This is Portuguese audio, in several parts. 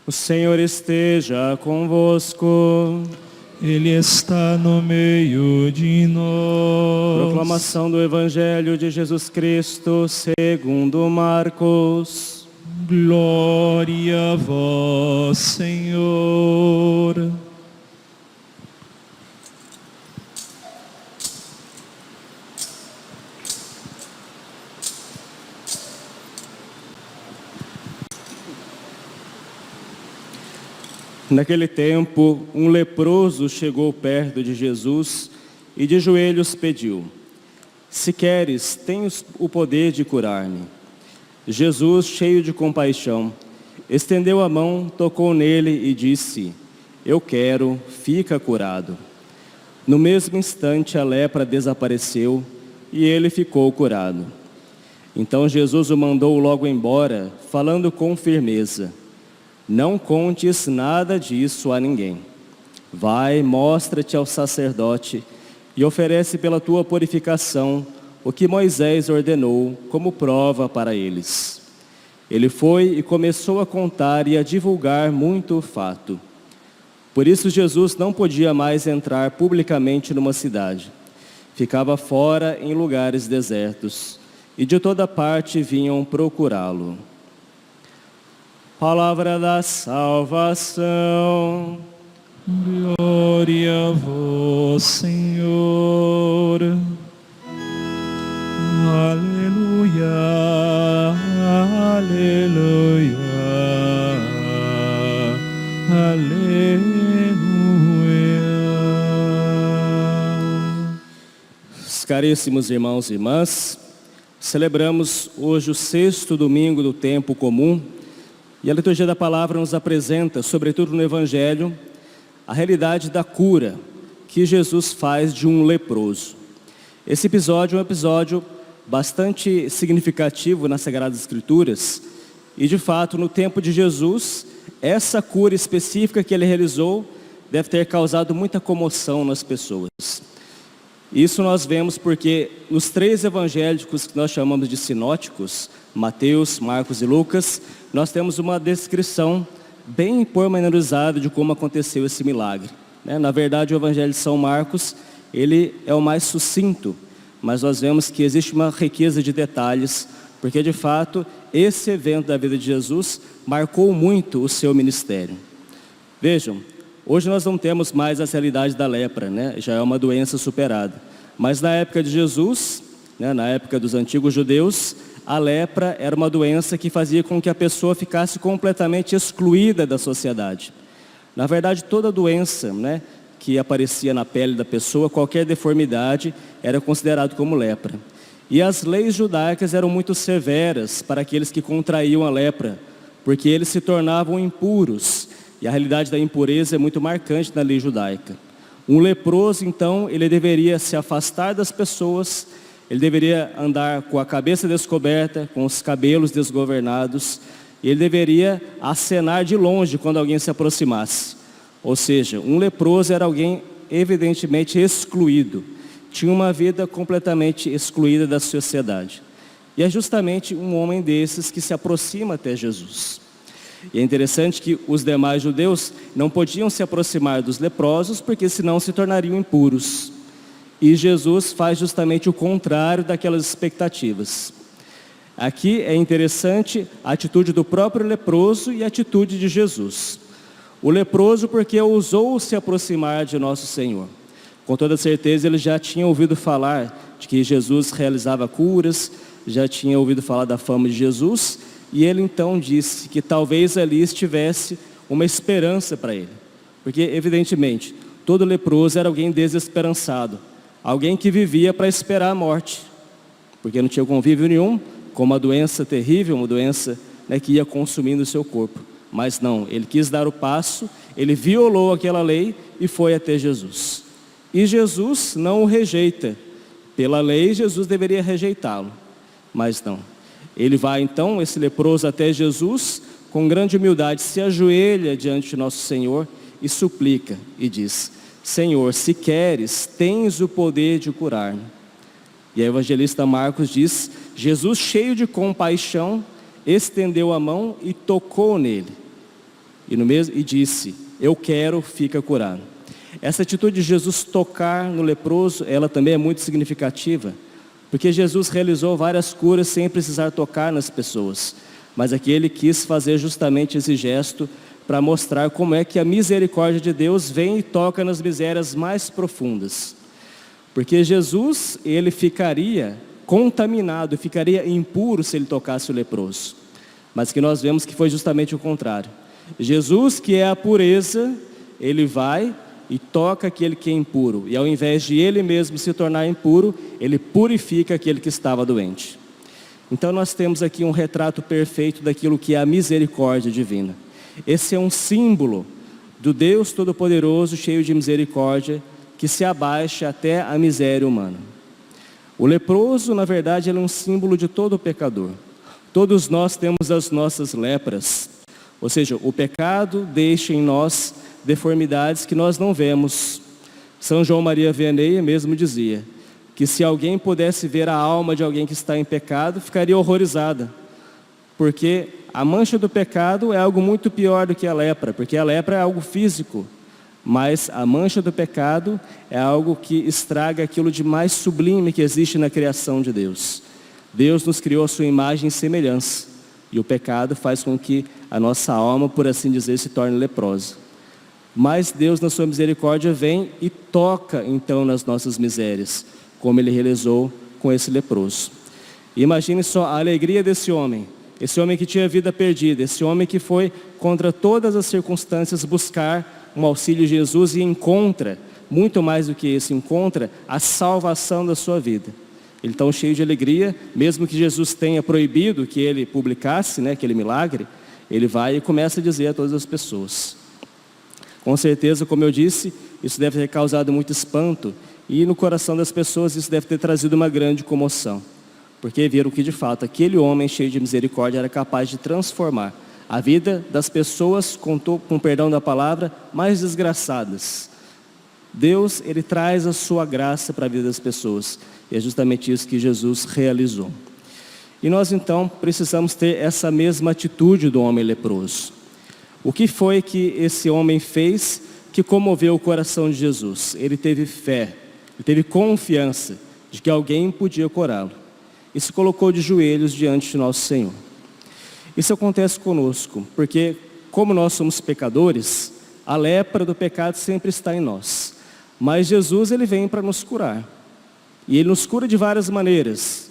O Senhor esteja convosco. Ele está no meio de nós. Proclamação do Evangelho de Jesus Cristo segundo Marcos. Glória a vós, Senhor. Naquele tempo, um leproso chegou perto de Jesus e de joelhos pediu: Se queres, tens o poder de curar-me. Jesus, cheio de compaixão, estendeu a mão, tocou nele e disse: Eu quero, fica curado. No mesmo instante, a lepra desapareceu e ele ficou curado. Então Jesus o mandou logo embora, falando com firmeza: Não contes nada disso a ninguém. Vai, mostra-te ao sacerdote e oferece pela tua purificação o que Moisés ordenou como prova para eles. Ele foi e começou a contar e a divulgar muito o fato. Por isso Jesus não podia mais entrar publicamente numa cidade. Ficava fora em lugares desertos, e de toda parte vinham procurá-lo. Palavra da salvação. Glória a vós, Senhor. Aleluia, aleluia, aleluia. Caríssimos irmãos e irmãs, celebramos hoje o 6º domingo do tempo comum. E a liturgia da palavra nos apresenta, sobretudo no Evangelho, a realidade da cura que Jesus faz de um leproso. Esse episódio é um episódio bastante significativo nas Sagradas Escrituras. E de fato, no tempo de Jesus, essa cura específica que ele realizou deve ter causado muita comoção nas pessoas. Isso nós vemos porque nos 3 evangélicos que nós chamamos de sinóticos, Mateus, Marcos e Lucas, nós temos uma descrição bem pormenorizada de como aconteceu esse milagre. Na verdade, o Evangelho de São Marcos, ele é o mais sucinto, mas nós vemos que existe uma riqueza de detalhes, porque de fato, esse evento da vida de Jesus marcou muito o seu ministério. Vejam, hoje nós não temos mais a realidade da lepra, já é uma doença superada. Mas na época de Jesus, na época dos antigos judeus, a lepra era uma doença que fazia com que a pessoa ficasse completamente excluída da sociedade. Na verdade, toda doença que aparecia na pele da pessoa, qualquer deformidade, era considerado como lepra. E as leis judaicas eram muito severas para aqueles que contraíam a lepra, porque eles se tornavam impuros. E a realidade da impureza é muito marcante na lei judaica. Um leproso, então, ele deveria se afastar das pessoas, ele deveria andar com a cabeça descoberta, com os cabelos desgovernados, e ele deveria acenar de longe quando alguém se aproximasse. Ou seja, um leproso era alguém evidentemente excluído, tinha uma vida completamente excluída da sociedade. E é justamente um homem desses que se aproxima até Jesus. E é interessante que os demais judeus não podiam se aproximar dos leprosos, porque senão se tornariam impuros. E Jesus faz justamente o contrário daquelas expectativas. Aqui é interessante a atitude do próprio leproso e a atitude de Jesus. O leproso porque ousou se aproximar de nosso Senhor. Com toda certeza ele já tinha ouvido falar de que Jesus realizava curas, já tinha ouvido falar da fama de Jesus, e ele então disse que talvez ali estivesse uma esperança para ele. Porque evidentemente, todo leproso era alguém desesperançado, alguém que vivia para esperar a morte, porque não tinha convívio nenhum com uma doença terrível, uma doença que ia consumindo o seu corpo. Mas não, ele quis dar o passo, ele violou aquela lei e foi até Jesus. E Jesus não o rejeita, Pela lei, Jesus deveria rejeitá-lo, mas não. Ele vai então, esse leproso, até Jesus, com grande humildade, se ajoelha diante de nosso Senhor e suplica e diz: Senhor, se queres, tens o poder de curar-me. E a evangelista Marcos diz: Jesus, cheio de compaixão, estendeu a mão e tocou nele. E disse: eu quero, fica curado. Essa atitude de Jesus tocar no leproso, ela também é muito significativa, porque Jesus realizou várias curas sem precisar tocar nas pessoas. Mas aqui ele quis fazer justamente esse gesto para mostrar como é que a misericórdia de Deus vem e toca nas misérias mais profundas. Porque Jesus, ele ficaria contaminado, ficaria impuro se ele tocasse o leproso. Mas que nós vemos que foi justamente o contrário. Jesus, que é a pureza, ele vai e toca aquele que é impuro. E ao invés de ele mesmo se tornar impuro, ele purifica aquele que estava doente. Então nós temos aqui um retrato perfeito daquilo que é a misericórdia divina. Esse é um símbolo do Deus Todo-Poderoso, cheio de misericórdia, que se abaixa até a miséria humana. O leproso, na verdade, ele é um símbolo de todo pecador. Todos nós temos as nossas lepras, ou seja, o pecado deixa em nós deformidades que nós não vemos. São João Maria Vianney mesmo dizia que se alguém pudesse ver a alma de alguém que está em pecado, ficaria horrorizada, porque a mancha do pecado é algo muito pior do que a lepra, porque a lepra é algo físico, mas a mancha do pecado é algo que estraga aquilo de mais sublime que existe na criação de Deus. Deus nos criou a sua imagem e semelhança, e o pecado faz com que a nossa alma, por assim dizer, se torne leprosa. Mas Deus, na sua misericórdia, vem e toca então nas nossas misérias, como ele realizou com esse leproso. E imagine só a alegria desse homem, esse homem que tinha vida perdida, esse homem que foi contra todas as circunstâncias buscar um auxílio de Jesus e encontra, muito mais do que isso, encontra a salvação da sua vida. Ele está cheio de alegria, mesmo que Jesus tenha proibido que ele publicasse, aquele milagre, ele vai e começa a dizer a todas as pessoas. Com certeza, como eu disse, isso deve ter causado muito espanto, e no coração das pessoas isso deve ter trazido uma grande comoção, porque viram que de fato aquele homem cheio de misericórdia era capaz de transformar a vida das pessoas, com perdão da palavra, mais desgraçadas. Deus, ele traz a sua graça para a vida das pessoas, e é justamente isso que Jesus realizou. E nós então precisamos ter essa mesma atitude do homem leproso. O que foi que esse homem fez que comoveu o coração de Jesus? Ele teve fé, ele teve confiança de que alguém podia curá-lo, e se colocou de joelhos diante de nosso Senhor. Isso acontece conosco, porque como nós somos pecadores, a lepra do pecado sempre está em nós. Mas Jesus, ele vem para nos curar. E ele nos cura de várias maneiras.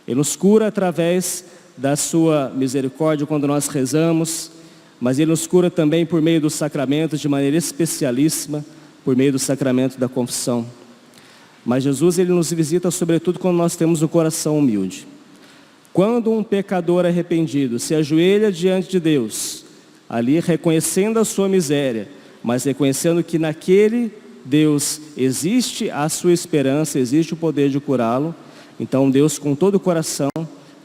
Ele nos cura através da sua misericórdia quando nós rezamos, mas ele nos cura também por meio dos sacramentos de maneira especialíssima, por meio do sacramento da confissão. Mas Jesus, ele nos visita sobretudo quando nós temos um coração humilde. Quando um pecador arrependido se ajoelha diante de Deus, ali reconhecendo a sua miséria, mas reconhecendo que naquele Deus existe a sua esperança, existe o poder de curá-lo, então Deus, com todo o coração,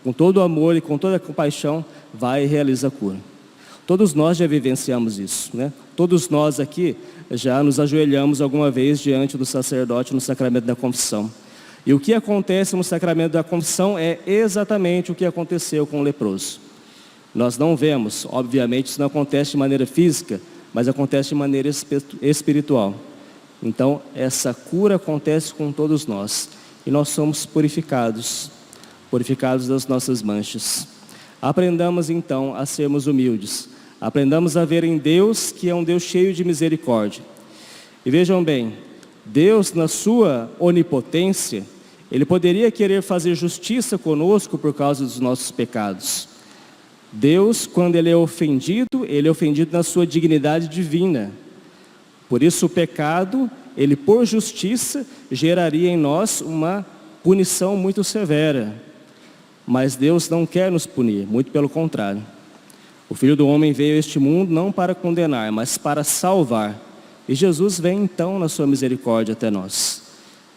com todo o amor e com toda a compaixão, vai e realiza a cura. Todos nós já vivenciamos isso, Todos nós aqui já nos ajoelhamos alguma vez diante do sacerdote no sacramento da confissão. E o que acontece no sacramento da confissão é exatamente o que aconteceu com o leproso. Nós não vemos, obviamente isso não acontece de maneira física, mas acontece de maneira espiritual. Então essa cura acontece com todos nós, e nós somos purificados das nossas manchas. Aprendamos então a sermos humildes, aprendamos a ver em Deus, que é um Deus cheio de misericórdia. E vejam bem, Deus, na sua onipotência, ele poderia querer fazer justiça conosco por causa dos nossos pecados. Deus, quando ele é ofendido na sua dignidade divina. Por isso o pecado, ele por justiça, geraria em nós uma punição muito severa. Mas Deus não quer nos punir, muito pelo contrário. O Filho do Homem veio a este mundo não para condenar, mas para salvar. E Jesus vem então na sua misericórdia até nós.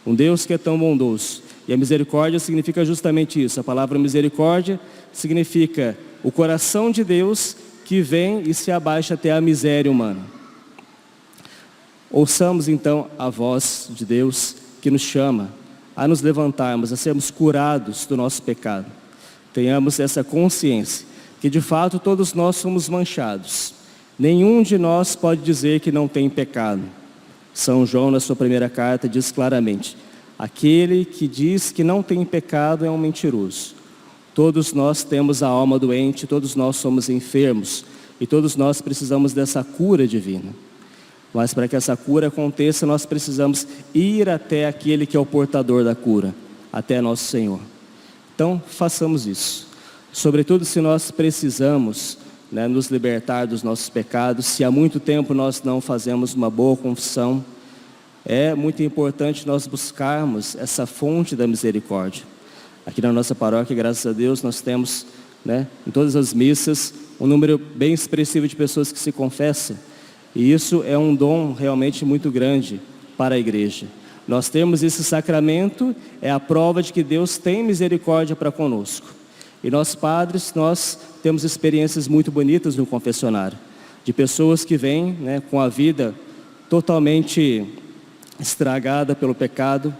Um Deus que é tão bondoso E a misericórdia significa justamente isso. A palavra misericórdia significa o coração de Deus que vem e se abaixa até a miséria humana. Ouçamos então a voz de Deus que nos chama a nos levantarmos, a sermos curados do nosso pecado. Tenhamos essa consciência que de fato todos nós somos manchados. Nenhum de nós pode dizer que não tem pecado. São João, na sua primeira carta, diz claramente: aquele que diz que não tem pecado é um mentiroso. Todos nós temos a alma doente, todos nós somos enfermos e todos nós precisamos dessa cura divina. Mas para que essa cura aconteça, nós precisamos ir até aquele que é o portador da cura, até nosso Senhor. Então, façamos isso. Sobretudo se nós precisamos, nos libertar dos nossos pecados, se há muito tempo nós não fazemos uma boa confissão, é muito importante nós buscarmos essa fonte da misericórdia. Aqui na nossa paróquia, graças a Deus, nós temos, em todas as missas, um número bem expressivo de pessoas que se confessam. E isso é um dom realmente muito grande para a igreja. Nós temos esse sacramento, é a prova de que Deus tem misericórdia para conosco. E nós padres, nós temos experiências muito bonitas no confessionário, de pessoas que vêm com a vida totalmente estragada pelo pecado,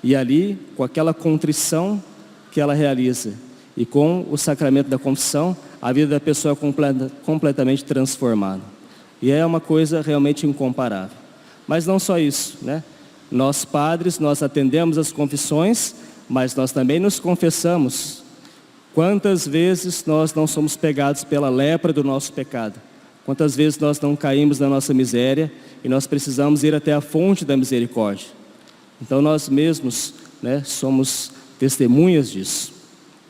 e ali, com aquela contrição que ela realiza, e com o sacramento da confissão, a vida da pessoa é completamente transformada. E é uma coisa realmente incomparável. Mas não só isso, Nós padres, nós atendemos as confissões, mas nós também nos confessamos. Quantas vezes nós não somos pegados pela lepra do nosso pecado? Quantas vezes nós não caímos na nossa miséria e nós precisamos ir até a fonte da misericórdia? Então nós mesmos, somos testemunhas disso.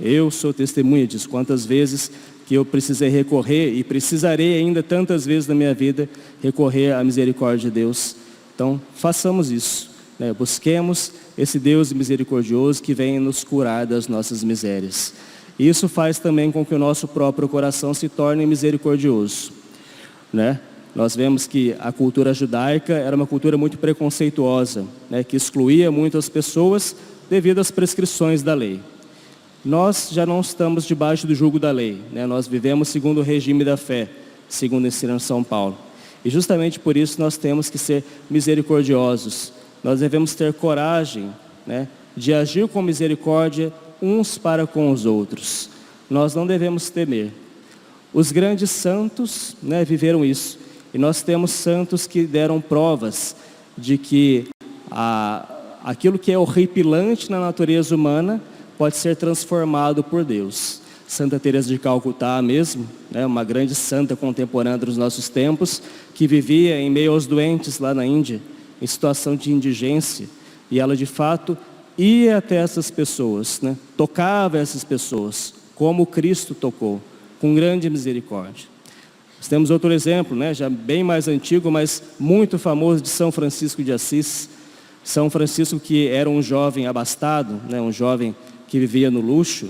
Eu sou testemunha disso. Quantas vezes que eu precisei recorrer e precisarei ainda tantas vezes na minha vida recorrer à misericórdia de Deus. Então façamos isso, busquemos esse Deus misericordioso que vem nos curar das nossas misérias. Isso faz também com que o nosso próprio coração se torne misericordioso, Nós vemos que a cultura judaica era uma cultura muito preconceituosa, que excluía muito as pessoas devido às prescrições da lei. Nós já não estamos debaixo do jugo da lei, Nós vivemos segundo o regime da fé, segundo ensina São Paulo. E justamente por isso nós temos que ser misericordiosos. Nós devemos ter coragem, de agir com misericórdia uns para com os outros. Nós não devemos temer. Os grandes santos, viveram isso. E nós temos santos que deram provas de que aquilo que é horripilante na natureza humana pode ser transformado por Deus. Santa Teresa de Calcutá mesmo, uma grande santa contemporânea dos nossos tempos, que vivia em meio aos doentes lá na Índia, em situação de indigência, e ela de fato ia até essas pessoas, tocava essas pessoas, como Cristo tocou, com grande misericórdia. Nós temos outro exemplo, já bem mais antigo, mas muito famoso, de São Francisco de Assis. São Francisco, que era um jovem abastado, um jovem que vivia no luxo,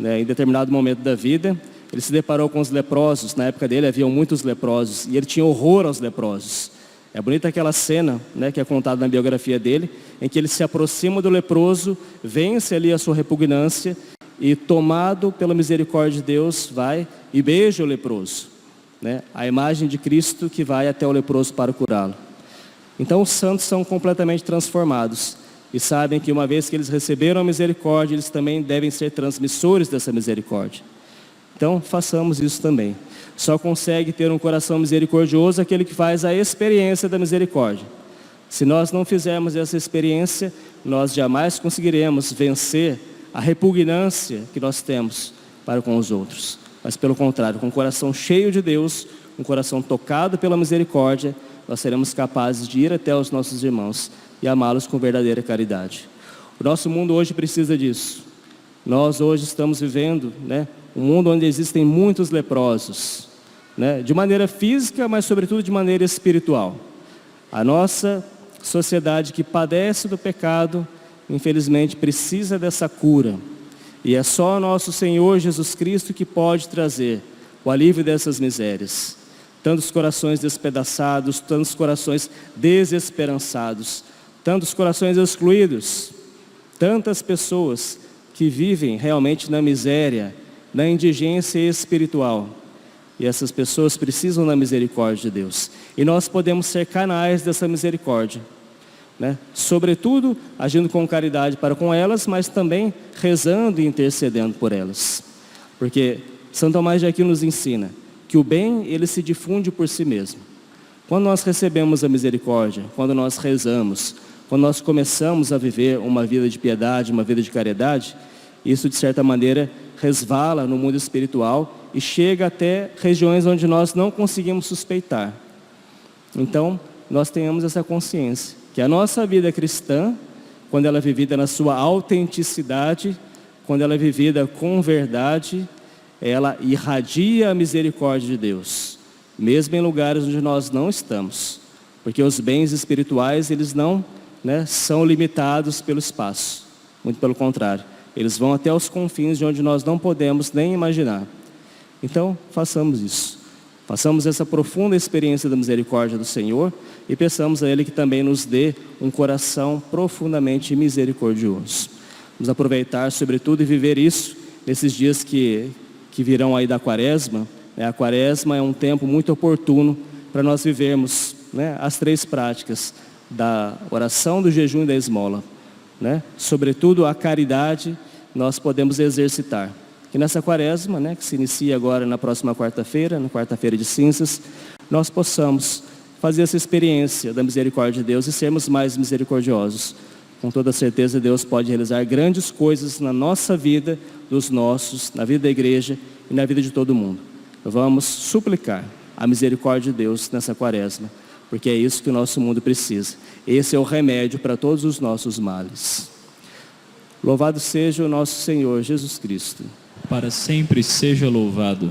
em determinado momento da vida, ele se deparou com os leprosos. Na época dele haviam muitos leprosos, e ele tinha horror aos leprosos. É bonita aquela cena, que é contada na biografia dele, em que ele se aproxima do leproso, vence ali a sua repugnância, e tomado pela misericórdia de Deus, vai e beija o leproso. A imagem de Cristo que vai até o leproso para curá-lo. Então os santos são completamente transformados, e sabem que uma vez que eles receberam a misericórdia, eles também devem ser transmissores dessa misericórdia. Então façamos isso também. Só consegue ter um coração misericordioso aquele que faz a experiência da misericórdia. Se nós não fizermos essa experiência, nós jamais conseguiremos vencer a repugnância que nós temos para com os outros. Mas pelo contrário, com um coração cheio de Deus, um coração tocado pela misericórdia, nós seremos capazes de ir até os nossos irmãos e amá-los com verdadeira caridade. O nosso mundo hoje precisa disso. Nós hoje estamos vivendo, um mundo onde existem muitos leprosos, de maneira física, mas sobretudo de maneira espiritual. A nossa sociedade que padece do pecado, infelizmente precisa dessa cura. E é só nosso Senhor Jesus Cristo que pode trazer o alívio dessas misérias. Tantos corações despedaçados, tantos corações desesperançados, tantos corações excluídos, tantas pessoas que vivem realmente na miséria, na indigência espiritual. E essas pessoas precisam da misericórdia de Deus. E nós podemos ser canais dessa misericórdia, né? Sobretudo, agindo com caridade para com elas, mas também rezando e intercedendo por elas. Porque São Tomás de Aquino nos ensina que o bem, ele se difunde por si mesmo. Quando nós recebemos a misericórdia, quando nós rezamos, quando nós começamos a viver uma vida de piedade, uma vida de caridade, isso de certa maneira resvala no mundo espiritual e chega até regiões onde nós não conseguimos suspeitar. Então, nós tenhamos essa consciência, que a nossa vida cristã, quando ela é vivida na sua autenticidade, quando ela é vivida com verdade, ela irradia a misericórdia de Deus, mesmo em lugares onde nós não estamos, porque os bens espirituais, eles não, são limitados pelo espaço, muito pelo contrário, eles vão até os confins de onde nós não podemos nem imaginar. Então, façamos isso. Façamos essa profunda experiência da misericórdia do Senhor e peçamos a Ele que também nos dê um coração profundamente misericordioso. Vamos aproveitar, sobretudo, e viver isso nesses dias que virão aí da Quaresma. A Quaresma é um tempo muito oportuno para nós vivermos, as 3 práticas da oração, do jejum e da esmola. Sobretudo a caridade nós podemos exercitar. Que nessa Quaresma, que se inicia agora na próxima quarta-feira, na quarta-feira de cinzas, nós possamos fazer essa experiência da misericórdia de Deus e sermos mais misericordiosos. Com toda certeza Deus pode realizar grandes coisas na nossa vida, dos nossos, na vida da igreja e na vida de todo mundo. Vamos suplicar a misericórdia de Deus nessa Quaresma, porque é isso que o nosso mundo precisa. Esse é o remédio para todos os nossos males. Louvado seja o nosso Senhor Jesus Cristo. Para sempre seja louvado.